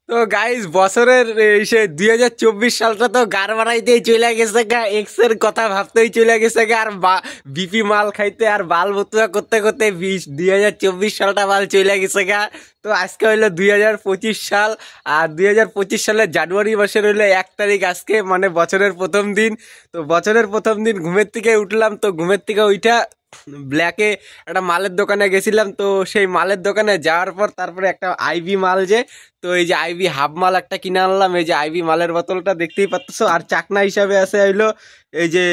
তো গাইস বছরের সে 2024 সালটা তো গার বাড়াইতেই চলে গেছে গা, এক্স এর কথা ভাবতেই চলে গেছে গা, আর বিপি মাল খাইতে আর বাল বতুয়া করতে করতে 2024 সালটা বাল চলে গেছে গা। তো আজকে হইলো 2025 সাল, আর 2025 সালের জানুয়ারি মাসের হইলো 1 তারিখ আজকে, মানে বছরের প্রথম দিন। তো বছরের প্রথম দিন ঘুমের থেকে উঠলাম, তো ঘুমের থেকে উঠা ব্ল্যাকে একটা মালের দোকানে গেছিলাম। তো সেই মালের দোকানে যাওয়ার পর তারপরে একটা আইভি মাল যে, তো এই যে আইভি হাফ মাল একটা কিনে আনলাম, এই যে আইভি মালের বোতলটা দেখতেই পাচ্ছ। আর চাকনা হিসাবে আছে হইলো এই যে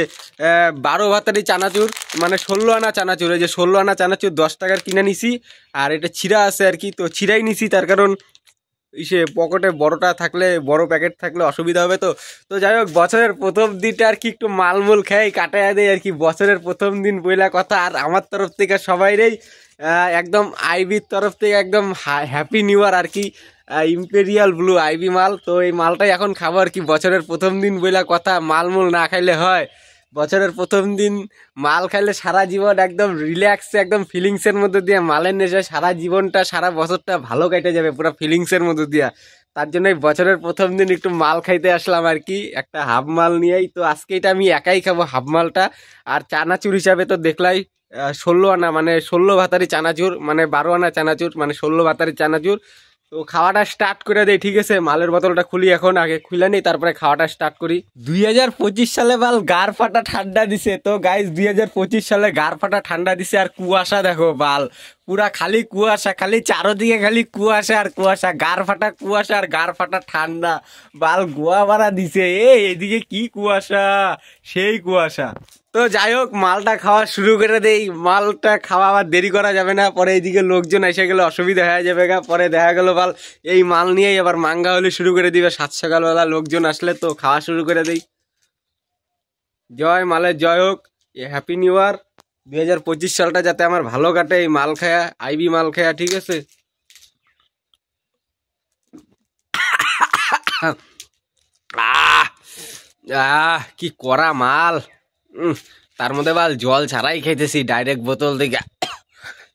12 ভাতারি চানাচুর, মানে 16 আনা চানাচুর। এই যে 16 আনা চানাচুর 10 টাকার কিনে নিছি, আর এটা ছিঁড়া আছে আর কি। তো ছিঁড়াই নিছি তার কারণ সে পকেটে বড়টা থাকলে, বড় প্যাকেট থাকলে অসুবিধা হবে। তো তো যাই হোক, বছরের প্রথম দিনটা আর কি একটু মালমূল খেয়ে কাটায় দেয় আর কি, বছরের প্রথম দিন বইলা কথা। আর আমার তরফ থেকে সবাইরেই একদম আইবির তরফ থেকে একদম হ্যাপি নিউ ইয়ার আর কি। ইম্পেরিয়াল ব্লু আইবি মাল, তো এই মালটাই এখন খাবো আর কি, বছরের প্রথম দিন বইলা কথা। মালমূল না খাইলে হয়? বছরের প্রথম দিন মাল খাইলে সারা জীবন একদম রিল্যাক্স, একদম ফিলিংসের মধ্যে দিয়ে মালের নেশায় সারা জীবনটা, সারা বছরটা ভালো কেটে যাবে পুরো ফিলিংসের মধ্যে দিয়া। তার জন্য বছরের প্রথম দিন একটু মাল খাইতে আসলাম আর কি, একটা হাফ মাল নিয়েই। তো আজকে এটা আমি একাই খাবো হাফ মালটা। আর চানাচুর হিসাবে তো দেখলাই 16 আনা, মানে 16 ভাতারি চানাচুর, মানে 12 আনা চানাচুর, মানে 16 ভাতারি চানাচুর। তো খাওয়াটা স্টার্ট করে দেই, ঠিক আছে? মালের বোতলটা খুলি এখন, আগে খুলে নেই তারপরে খাওয়াটা স্টার্ট করি। 2025 সালে বাল গার ফাটা ঠান্ডা দিছে। তো গাইস 2025 সালে গার ফাটা ঠান্ডা দিছে, আর কুয়াশা দেখো বাল, পুরা খালি কুয়াশা, খালি চারোদিকে খালি কুয়াশা আর কুয়াশা, গার ফাটা কুয়াশা আর গার ফাটা ঠান্ডা বাল, গোয়া মারা দিছে। এদিকে কি কুয়াশা, সেই কুয়াশা। তো যাই হোক, মালটা খাওয়া শুরু করে দেই। মালটা খাওয়া আবার দেরি করা যাবে না, পরে এইদিকে লোকজন এসে গেলে অসুবিধা হয়ে যাবে গা। পরে দেখা গেল বাল এই মাল নিয়েই আবার মাঙ্গা হলে শুরু করে দিবে 7 সকালবেলা লোকজন আসলে। তো খাওয়া শুরু করে দেই। জয় মালের জয় হোক, হ্যাপি নিউ ইয়ার। 2025 সালটা যাতে আমার ভালো কাটে এই মাল খায়া, আইবি মাল খায়া, ঠিক আছে? কি করা মাল, তার মধ্যে বাল জল ছাড়াই খাইতেছি ডাইরেক্ট বোতল থেকে।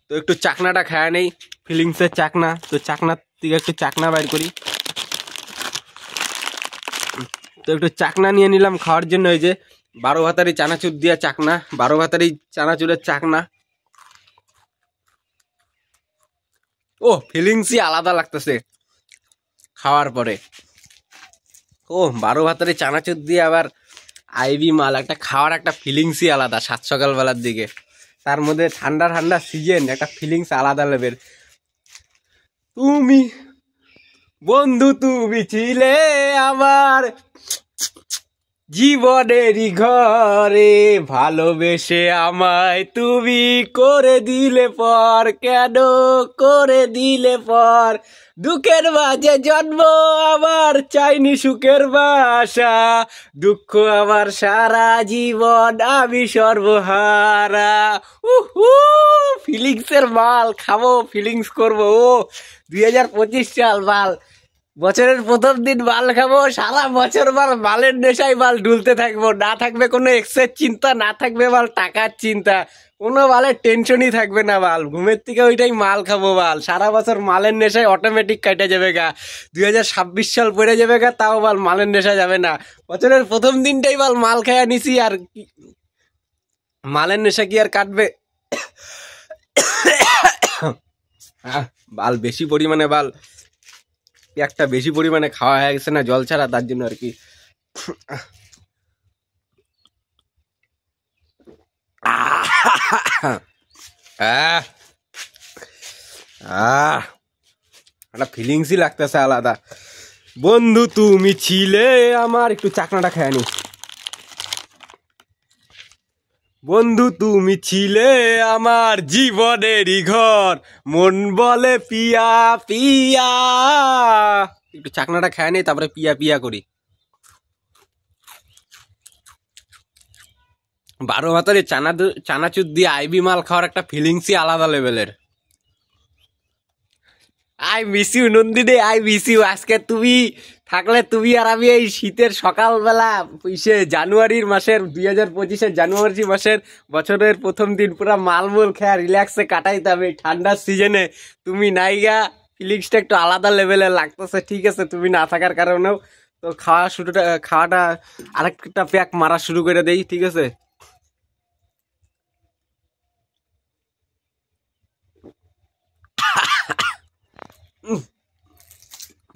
তো একটু চাকনাটা খায়া নেই, ফিলিংসের চাকনা। তো চাকনার থেকে একটু চাকনা বাইর করি। তো একটু চাকনা নিয়ে নিলাম খাওয়ার জন্য। এই যে 12 ভাতারি চানাচুর দিয়া চাকনা, 12 ভাতারি চানাচুরের চাকনা। ও ফিলিংসই আলাদা লাগতেছে খাওয়ার পরে। ও 12 ভাতারি চানাচুর দিয়ে আবার আইবি মাল, একটা খাওয়ার একটা ফিলিংসই আলাদা 7 সকালবেলার দিকে। তার মধ্যে ঠান্ডা ঠান্ডা সিজন, একটা ফিলিংস আলাদা লেভেল। তুমি বন্ধু, তুমি ছিলে আমার জীবনেরই ঘরে, ভালোবেসে আমায় তুমি করে দিলে পর, কেন করে দিলে পর? দুঃখের মাঝে জন্ম আমার, চাইনি সুখের বাসা, দুঃখ আমার সারা জীবন, আমি সর্বহারা। ফিলিংসের মাল খাবো, ফিলিংস করবো। 2025 সাল মাল, বছরের প্রথম দিন মাল খাবো, সারা বছর মাল মালের নেশায় মাল ডুলতে থাকবো। না থাকবে কোনো এক্সের চিন্তা, না থাকবে মাল টাকার চিন্তা, কোনো মালের টেনশনই থাকবে না মাল। ঘুমের থেকে ওইটাই মাল খাবো মাল, সারা বছর মালের নেশায় অটোমেটিক কাটা যাবে গা। 2026 সাল পড়ে যাবে গা, তাও মাল মালের নেশা যাবে না। বছরের প্রথম দিনটাই মাল মাল খাইয়া নিছি, আর মালের নেশা কি আর কাটবে? বাল বেশি পরিমাণে বাল একটা বেশি পরিমাণে খাওয়া হয়ে গেছে না জল ছাড়া, তার জন্য আর কি। একটা ফিলিংসই লাগতেছে আলাদা। বন্ধু তুমি ছিলে আমার, একটু চাকনাটা খেয়ে নি। বন্ধু তুমি ছিলে আমার জীবনেরই ঘর, মন বলে পিয়া পিয়া। একটু চাকনাটা খেয়ে নেই, তারপরে পিয়া পিয়া করি। 12 ভাতারে চানাচুর দিয়ে আইবি মাল খাওয়ার একটা ফিলিংসই আলাদা লেভেলের। I miss you Nandini, I miss you. আজকে তুমি থাকলে, তুমি আর আমি এই শীতের সকালবেলা, জানুয়ারির মাসের 2025-এর জানুয়ারি মাসের বছরের প্রথম দিন পুরা মালমূল খেয়া রিল্যাক্সে কাটাইতে হবে ঠান্ডার সিজনে। তুমি নাইগা, ফিলিংসটা একটু আলাদা লেভেলের লাগতেছে। ঠিক আছে, তুমি না থাকার কারণেও তো খাওয়াটা আরেকটা প্যাক মারা শুরু করে দেই। ঠিক আছে,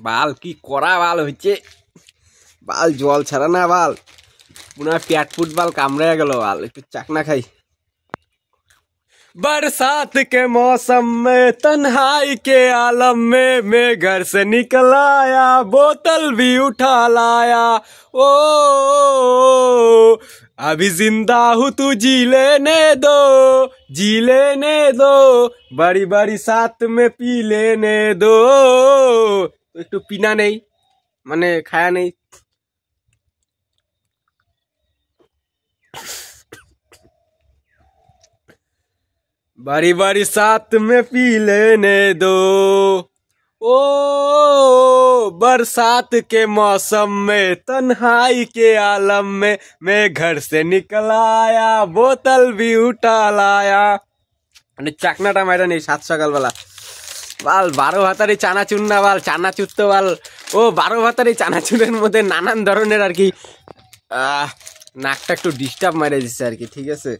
বাল কি করা বাল হচ্ছে, বাল জল ছাড়া না বাল, মনে হয় পেট ফুট বাল কামড়ে গেল বাল। একটু চাকনা খাই। बरसात के मौसम में तन्हाई के आलम में मैं घर से निकल आया, बोतल भी उठा लाया। ओ अभी जिंदा हूँ तू जी लेने दो, जी लेने दो, बड़ी बड़ी साथ में पी लेने दो। तो একটু পিনা নেই, মানে খায়া নেই। बारी बारी साथ में पी लेने दो। ओ बरसात के मौसम में तन्हाई के आलम में मैं घर से निकल आया, बोतल भी उठा लाया। মানে চাকনাটা মাইরা নেই সাত সকালবেলা বাল। 12 ভাতারি চানাচুর না বাল, চানাচুর তো বাল। ও 12 ভাতারি চানাচুরের মধ্যে নানান ধরনের আর কি নাকটা একটু ডিস্টার্ব মারে দিচ্ছে আর কি। ঠিক আছে,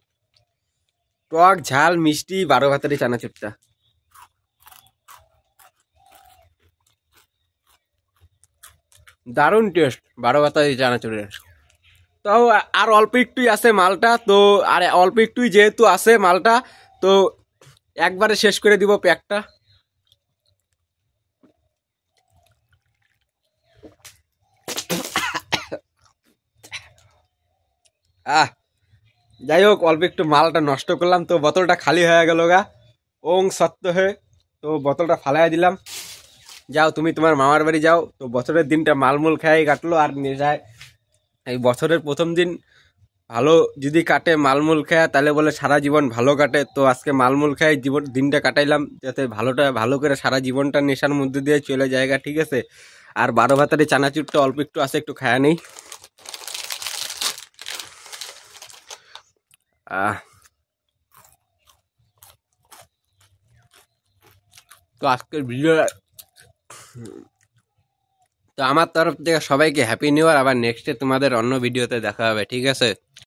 টক ঝাল মিষ্টি 12 ভাতারি চানাচুরটা দারুণ টেস্ট 12 ভাতারি চানাচুরের। তাও আর অল্প একটুই আছে মালটা, তো আর অল্প একটুই যেহেতু আছে মালটা, তো একবারে শেষ করে দিব প্যাকটা। যাই হোক, অল্প একটু মালটা নষ্ট করলাম, তো বোতলটা খালি হয়ে গেল গা ওং সত্য হয়ে। তো বোতলটা ফালাই দিলাম। যাও তুমি তোমার মামার বাড়ি যাও। তো বছরের দিনটা মালমূল খাই কাটলো আর নিয়ে যায়। এই বছরের প্রথম দিন ভালো যদি কাটে মালমূল খায়, তাহলে বলে সারা জীবন ভালো কাটে। তো আজকে মালমূল খাই দিনটা কাটাইলাম, যাতে ভালো করে সারা জীবনটা নেশার মধ্যে দিয়ে চলে যায়গা। ঠিক আছে, আর 12 ভাতারি চানাচুরটা অল্প একটু আছে, একটু খায়া নেই। তো আজকের ভিডিও, তো আমার তরফ থেকে সবাইকে হ্যাপি নিউ ইয়ার। আবার নেক্সটে তোমাদের অন্য ভিডিওতে দেখা হবে। ঠিক আছে।